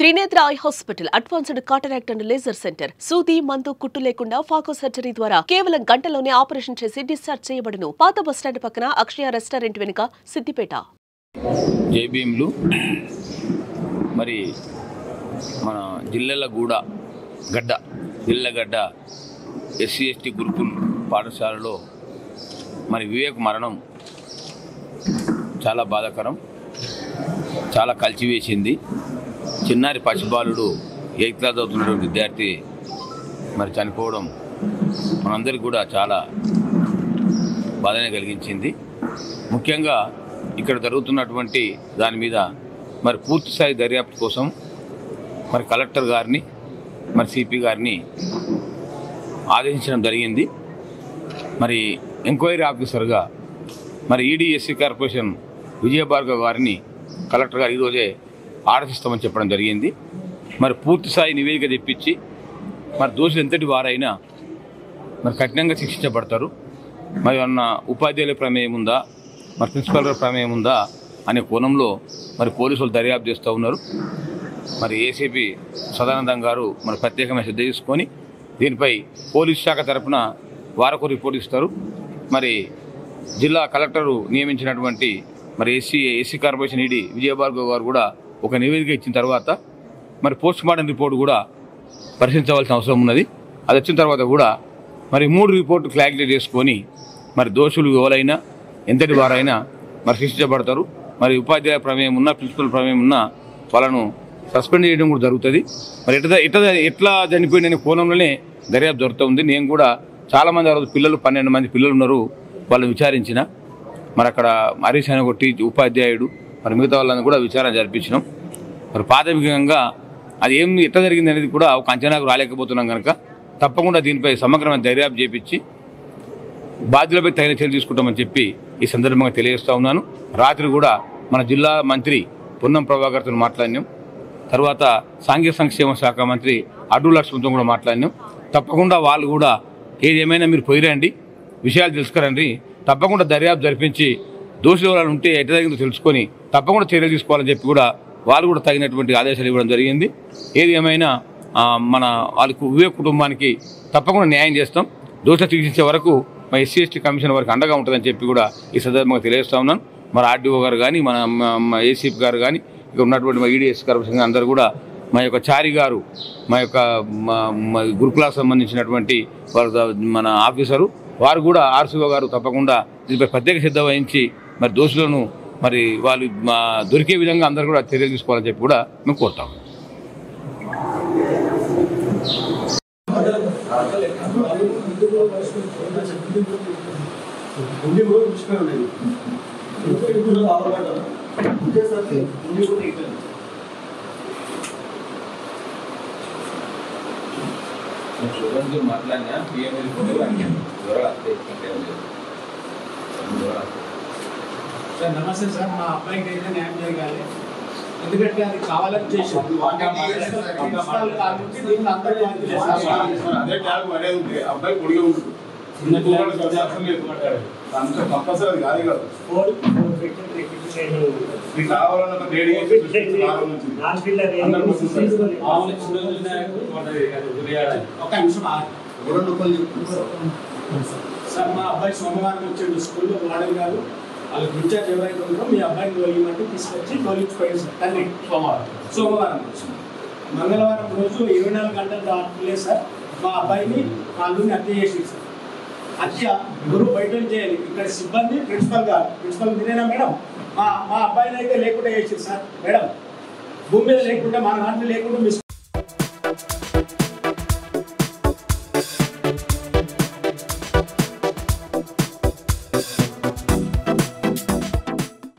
Trinetra eye hospital advanced cataract and laser centre సూది మందు కుట్టు లేకుండా ఫాకో సర్జరీ ద్వారా కేవలం గంటలోనే ఆపరేషన్ చేసి డిశ్చార్జ్ చేయబడును. పాత బస్టాండ్ పక్కన అక్షయ రెస్టారెంట్ వెనుక సిద్దిపేట. జేబీఎంలు మరి మన జిల్లెలగూడ జిల్లగడ్డ ఎస్సీ ఎస్టీ గురుకుల్ పాఠశాలలో మరి వివేక్ మరణం చాలా బాధాకరం, చాలా కలిచివేసింది. చిన్నారి పసిబాలుడు 8th క్లాస్ చదువుతున్నటువంటి విద్యార్థి మరి చనిపోవడం మనందరికీ కూడా చాలా బాధనే కలిగించింది. ముఖ్యంగా ఇక్కడ జరుగుతున్నటువంటి దాని మీద మరి పూర్తిస్థాయి దర్యాప్తు కోసం మరి కలెక్టర్ గారిని మరి సిపి గారిని ఆదేశించడం జరిగింది. మరి ఎంక్వైరీ ఆఫీసర్గా మరి ఈడీ ఎస్సీ కార్పొరేషన్ విజయభార్గవ్ గారిని కలెక్టర్ గారు ఈరోజే ఆదేశిస్తామని చెప్పడం జరిగింది. మరి పూర్తిస్థాయి నివేదిక తెప్పించి మరి దోషులు ఎంతటి వారైనా మరి కఠినంగా శిక్షించబడతారు. మరి అన్న ఉపాధ్యాయుల ప్రమేయం ఉందా, మరి ప్రిన్సిపల్ గారి ప్రమేయం ఉందా అనే కోణంలో మరి పోలీసులు దర్యాప్తు చేస్తూ ఉన్నారు. మరి ఏసీపీ సదానందం గారు మరి ప్రత్యేకమైన శ్రద్ధ తీసుకొని దీనిపై పోలీస్ శాఖ తరఫున వారకు రిపోర్ట్ ఇస్తారు. మరి జిల్లా కలెక్టరు నియమించినటువంటి మరి ఎస్సీ కార్పొరేషన్ ఈడీ విజయభార్గవ్ గారు కూడా ఒక నివేదిక ఇచ్చిన తర్వాత మరి పోస్ట్ మార్టం రిపోర్ట్ కూడా పరిశీలించవలసిన అవసరం ఉన్నది. అది వచ్చిన తర్వాత కూడా మరి 3 రిపోర్టు క్లారిఫై చేసుకొని మరి దోషులు ఎవరైనా ఎంతటి వారైనా మరి శిక్షించబడతారు. మరి ఉపాధ్యాయ ప్రమేయం ఉన్నా, ప్రిన్సిపల్ ప్రమేయం ఉన్నా వాళ్ళను సస్పెండ్ చేయడం కూడా జరుగుతుంది. మరి ఎట్లా చనిపోయిన కోణంలోనే దర్యాప్తు జరుగుతుంది. నేను కూడా చాలామంది ఆ రోజు పిల్లలు 12 మంది పిల్లలు ఉన్నారు, వాళ్ళు విచారించిన మరి అక్కడ హరీష్ అనే ఒక ఉపాధ్యాయుడు మరి మిగతా వాళ్ళని కూడా విచారణ జరిపించినాం. మరి ప్రాథమికంగా అది ఎట్లా జరిగింది అనేది కూడా ఒక అంచనాకు రాలేకపోతున్నాం కనుక తప్పకుండా దీనిపై సమగ్రమైన దర్యాప్తు చేపించి బాధ్యులపై తగిన చర్యలు తీసుకుంటామని చెప్పి ఈ సందర్భంగా తెలియజేస్తూ ఉన్నాను. రాత్రి కూడా మన జిల్లా మంత్రి పొన్నం ప్రభాకర్తో మాట్లాడినాం. తర్వాత సాంఘిక సంక్షేమ శాఖ మంత్రి అడ్డు లక్ష్మణ్తో కూడా మాట్లాడినాం. తప్పకుండా వాళ్ళు కూడా ఏది ఏమైనా మీరు పోయిరండి, విషయాలు తెలుసుకురండి, తప్పకుండా దర్యాప్తు జరిపించి దోషులు ఎవరైనా ఉంటే ఎట్లా జరిగిందో తెలుసుకొని తప్పకుండా చర్యలు తీసుకోవాలని చెప్పి కూడా వాళ్ళు కూడా తగినటువంటి ఆదేశాలు ఇవ్వడం జరిగింది. ఏది ఏమైనా మన వాళ్ళకు వివేక్ కుటుంబానికి తప్పకుండా న్యాయం చేస్తాం. దోషులు శిక్షించే వరకు మా ఎస్సీ ఎస్టీ కమిషన్ వరకు అండగా ఉంటుందని చెప్పి కూడా ఈ సందర్భంగా తెలియజేస్తా ఉన్నాను. మరి ఆర్డీఓ గారు కానీ మన ఏసీపీ గారు కానీ ఇక్కడ ఉన్నటువంటి మా ఈడీఎస్ కార్పొరేషన్ అందరూ కూడా మా యొక్క చారి గారు మా యొక్క గురుకులకు సంబంధించినటువంటి మన ఆఫీసరు వారు కూడా ఆర్సీఓ గారు తప్పకుండా దీనిపై ప్రత్యేక శ్రద్ధ వహించి మరి దోషులను మరి వాళ్ళు దొరికే విధంగా అందరూ కూడా చర్యలు తీసుకోవాలని చెప్పి కూడా మేము కోరుతాం. మాట్లాడినా సార్ నమస్తే సార్, మా అబ్బాయికి అయితే న్యాయం జరగాలి. ఎందుకంటే అది కావాలని చేసారు. సార్ మా అబ్బాయి సోమవారం వచ్చాడు స్కూల్లో, వాడని కాదు వాళ్ళకి ఇన్ఛార్జ్ ఎవరైతే ఉందో మీ అబ్బాయిని తొలగిమంటే తీసుకొచ్చి తొలగించిపోయింది సార్. తల్లి సోమవారం వచ్చింది. మంగళవారం రోజు 24 గంటలు దాటలేదు సార్. మా అబ్బాయిని వాళ్ళని హత్య చేసింది సార్. హత్య గురువు బయట చేయాలి, ఇక్కడ సిబ్బంది ప్రిన్సిపల్ మీరేనా మేడం? మా అబ్బాయిని అయితే లేకుండా చేసింది సార్. మేడం భూమి మీద లేకుండా, మా నాన్న లేకుండా